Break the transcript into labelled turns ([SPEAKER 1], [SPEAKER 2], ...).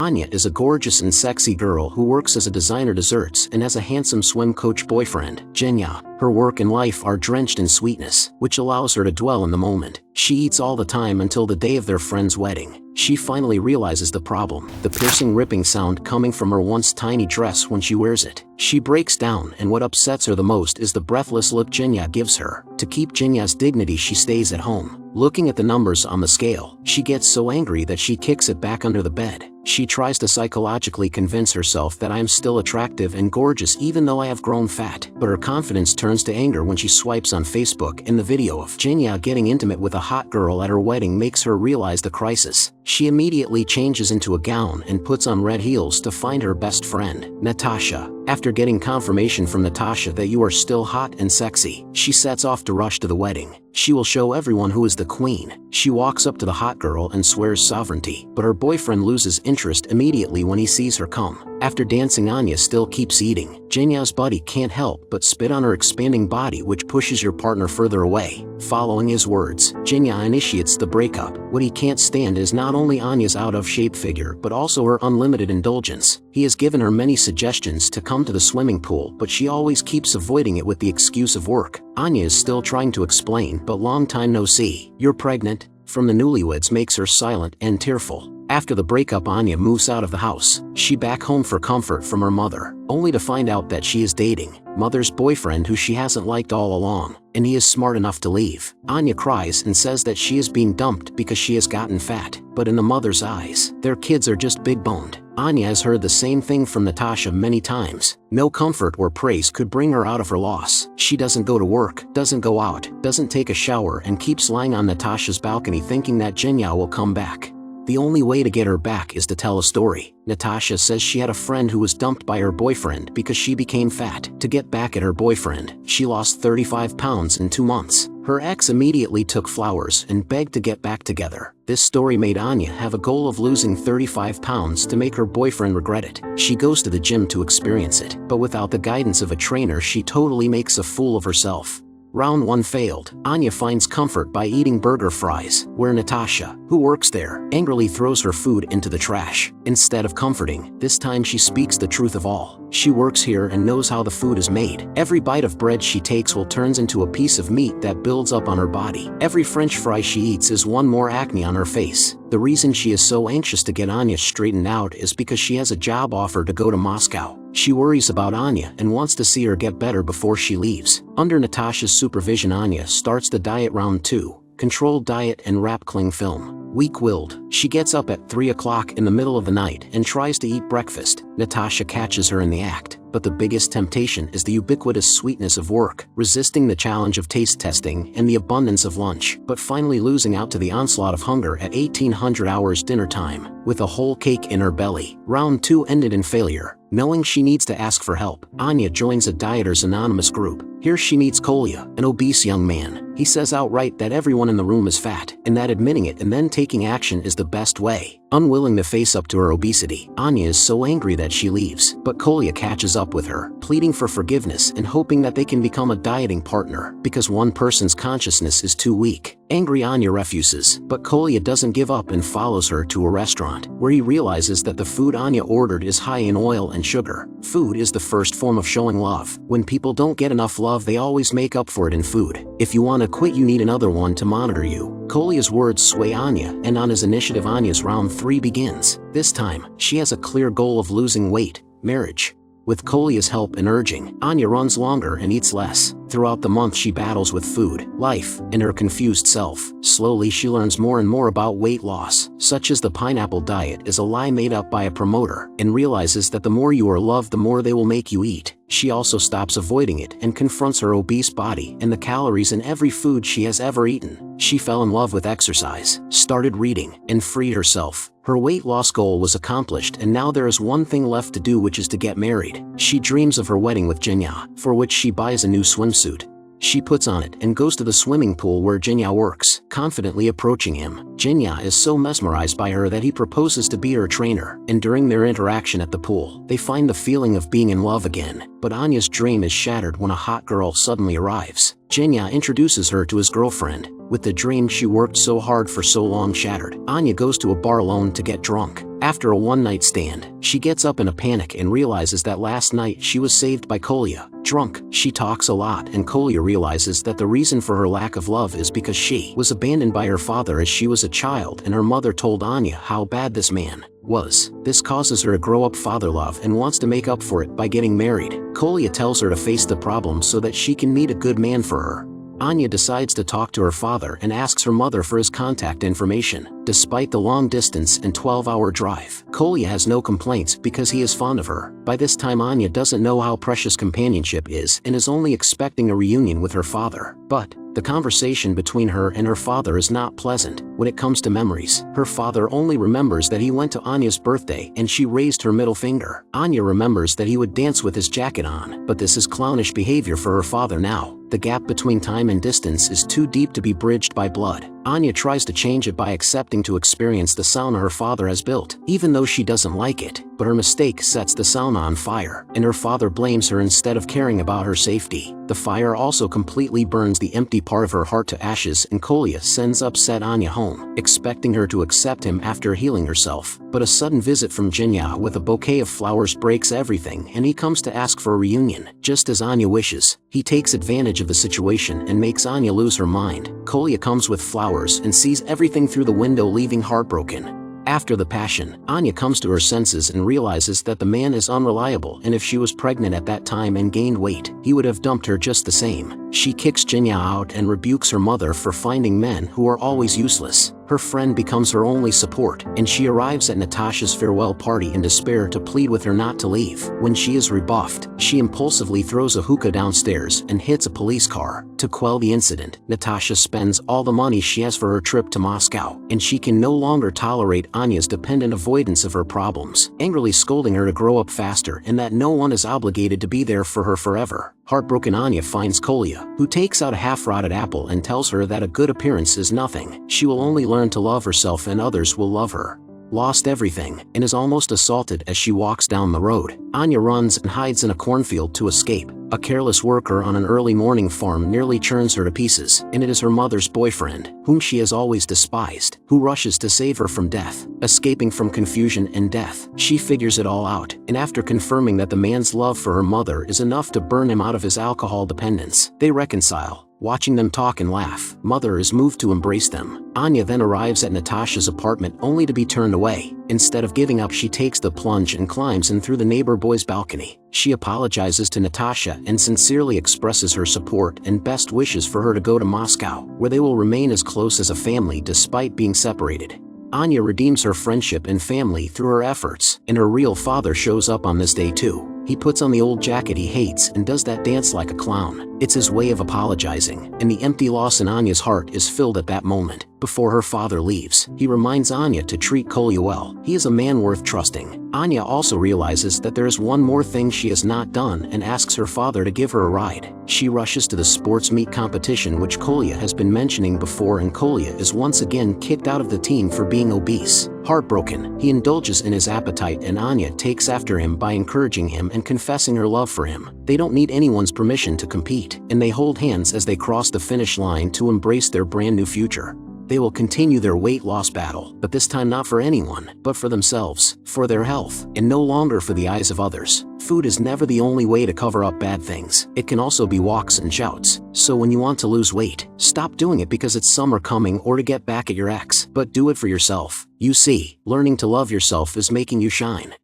[SPEAKER 1] Anya is a gorgeous and sexy girl who works as a designer desserts and has a handsome swim coach boyfriend, Jenya. Her work and life are drenched in sweetness, which allows her to dwell in the moment. She eats all the time until the day of their friend's wedding. She finally realizes the problem, the piercing ripping sound coming from her once tiny dress when she wears it. She breaks down, and what upsets her the most is the breathless look Jenya gives her. To keep Jenya's dignity, she stays at home. Looking at the numbers on the scale, she gets so angry that she kicks it back under the bed. She tries to psychologically convince herself that I am still attractive and gorgeous even though I have grown fat. But her confidence turns to anger when she swipes on Facebook, and the video of Jenya getting intimate with a hot girl at her wedding makes her realize the crisis. She immediately changes into a gown and puts on red heels to find her best friend, Natasha. After getting confirmation from Natasha that you are still hot and sexy, she sets off to rush to the wedding. She will show everyone who is the queen. She walks up to the hot girl and swears sovereignty, but her boyfriend loses interest immediately when he sees her come. After dancing, Anya still keeps eating. Jenya's buddy can't help but spit on her expanding body, which pushes your partner further away. Following his words, Jenya initiates the breakup. What he can't stand is not only Anya's out-of-shape figure but also her unlimited indulgence. He has given her many suggestions to come to the swimming pool, but she always keeps avoiding it with the excuse of work. Anya is still trying to explain, but long time no see. "You're pregnant?" from the newlyweds makes her silent and tearful. After the breakup, Anya moves out of the house. She back home for comfort from her mother, only to find out that she is dating mother's boyfriend, who she hasn't liked all along, and he is smart enough to leave. Anya cries and says that she is being dumped because she has gotten fat, but in the mother's eyes, their kids are just big-boned. Anya has heard the same thing from Natasha many times. No comfort or praise could bring her out of her loss. She doesn't go to work, doesn't go out, doesn't take a shower, and keeps lying on Natasha's balcony thinking that Jenya will come back. The only way to get her back is to tell a story. Natasha says she had a friend who was dumped by her boyfriend because she became fat. To get back at her boyfriend, she lost 35 pounds in 2 months. Her ex immediately took flowers and begged to get back together. This story made Anya have a goal of losing 35 pounds to make her boyfriend regret it. She goes to the gym to experience it, but without the guidance of a trainer, she totally makes a fool of herself. Round 1 failed. Anya finds comfort by eating burger fries, where Natasha, who works there, angrily throws her food into the trash. Instead of comforting, this time she speaks the truth of all. She works here and knows how the food is made. Every bite of bread she takes will turns into a piece of meat that builds up on her body. Every French fry she eats is one more acne on her face. The reason she is so anxious to get Anya straightened out is because she has a job offer to go to Moscow. She worries about Anya and wants to see her get better before she leaves. Under Natasha's supervision, Anya starts the diet round 2, controlled diet and wrap cling film. Weak-willed, she gets up at 3 o'clock in the middle of the night and tries to eat breakfast. Natasha catches her in the act, but the biggest temptation is the ubiquitous sweetness of work, resisting the challenge of taste testing and the abundance of lunch, but finally losing out to the onslaught of hunger at 1800 hours dinner time, with a whole cake in her belly. Round 2 ended in failure. Knowing she needs to ask for help, Anya joins a Dieters Anonymous group. Here she meets Kolya, an obese young man. He says outright that everyone in the room is fat, and that admitting it and then taking action is the best way. Unwilling to face up to her obesity, Anya is so angry that she leaves, but Kolya catches up with her, pleading for forgiveness and hoping that they can become a dieting partner, because one person's consciousness is too weak. Angry, Anya refuses, but Kolya doesn't give up and follows her to a restaurant, where he realizes that the food Anya ordered is high in oil and sugar. Food is the first form of showing love. When people don't get enough love, they always make up for it in food. If you want to quit, you need another one to monitor you. Kolya's words sway Anya, and on his initiative, Anya's round 3 begins. This time, she has a clear goal of losing weight, marriage. With Kolya's help and urging, Anya runs longer and eats less. Throughout the month, she battles with food, life, and her confused self. Slowly, she learns more and more about weight loss, such as the pineapple diet is a lie made up by a promoter, and realizes that the more you are loved, the more they will make you eat. She also stops avoiding it and confronts her obese body and the calories in every food she has ever eaten. She fell in love with exercise, started reading, and freed herself. Her weight loss goal was accomplished, and now there is one thing left to do, which is to get married. She dreams of her wedding with Jenya, for which she buys a new swimsuit. She puts on it and goes to the swimming pool where Jenya works, confidently approaching him. Jenya is so mesmerized by her that he proposes to be her trainer, and during their interaction at the pool, they find the feeling of being in love again. But Anya's dream is shattered when a hot girl suddenly arrives. Jenya introduces her to his girlfriend. With the dream she worked so hard for so long shattered, Anya goes to a bar alone to get drunk. After a one-night stand, she gets up in a panic and realizes that last night she was saved by Kolya. Drunk, she talks a lot and Kolya realizes that the reason for her lack of love is because she was abandoned by her father as she was a child and her mother told Anya how bad this man was. This causes her to grow up father love and wants to make up for it by getting married. Kolya tells her to face the problem so that she can meet a good man for her. Anya decides to talk to her father and asks her mother for his contact information. Despite the long distance and 12-hour drive, Kolya has no complaints because he is fond of her. By this time Anya doesn't know how precious companionship is and is only expecting a reunion with her father. But the conversation between her and her father is not pleasant. When it comes to memories, her father only remembers that he went to Anya's birthday and she raised her middle finger. Anya remembers that he would dance with his jacket on, but this is clownish behavior for her father now. The gap between time and distance is too deep to be bridged by blood. Anya tries to change it by accepting to experience the sauna her father has built, even though she doesn't like it. But her mistake sets the sauna on fire, and her father blames her instead of caring about her safety. The fire also completely burns the empty part of her heart to ashes, and Kolya sends upset Anya home, expecting her to accept him after healing herself. But a sudden visit from Jenya with a bouquet of flowers breaks everything and he comes to ask for a reunion. Just as Anya wishes, he takes advantage of the situation and makes Anya lose her mind. Kolya comes with flowers and sees everything through the window, leaving heartbroken. After the passion, Anya comes to her senses and realizes that the man is unreliable, and if she was pregnant at that time and gained weight, he would have dumped her just the same. She kicks Jenya out and rebukes her mother for finding men who are always useless. Her friend becomes her only support, and she arrives at Natasha's farewell party in despair to plead with her not to leave. When she is rebuffed, she impulsively throws a hookah downstairs and hits a police car. To quell the incident, Natasha spends all the money she has for her trip to Moscow, and she can no longer tolerate Anya's dependent avoidance of her problems, angrily scolding her to grow up faster and that no one is obligated to be there for her forever. Heartbroken, Anya finds Kolya, who takes out a half-rotted apple and tells her that a good appearance is nothing. She will only learn to love herself and others will love her. Lost everything, and is almost assaulted as she walks down the road. Anya runs and hides in a cornfield to escape. A careless worker on an early morning farm nearly churns her to pieces, and it is her mother's boyfriend, whom she has always despised, who rushes to save her from death. Escaping from confusion and death, she figures it all out, and after confirming that the man's love for her mother is enough to burn him out of his alcohol dependence, they reconcile. Watching them talk and laugh, Mother is moved to embrace them. Anya then arrives at Natasha's apartment only to be turned away. Instead of giving up, she takes the plunge and climbs in through the neighbor boy's balcony. She apologizes to Natasha and sincerely expresses her support and best wishes for her to go to Moscow, where they will remain as close as a family despite being separated. Anya redeems her friendship and family through her efforts, and her real father shows up on this day too. He puts on the old jacket he hates and does that dance like a clown. It's his way of apologizing, and the empty loss in Anya's heart is filled at that moment. Before her father leaves, he reminds Anya to treat Kolya well. He is a man worth trusting. Anya also realizes that there is one more thing she has not done and asks her father to give her a ride. She rushes to the sports meet competition which Kolya has been mentioning before, and Kolya is once again kicked out of the team for being obese. Heartbroken, he indulges in his appetite and Anya takes after him by encouraging him and confessing her love for him. They don't need anyone's permission to compete, and they hold hands as they cross the finish line to embrace their brand new future. They will continue their weight loss battle, but this time not for anyone, but for themselves, for their health, and no longer for the eyes of others. Food is never the only way to cover up bad things. It can also be walks and shouts. So when you want to lose weight, stop doing it because it's summer coming or to get back at your ex, but do it for yourself. You see, learning to love yourself is making you shine.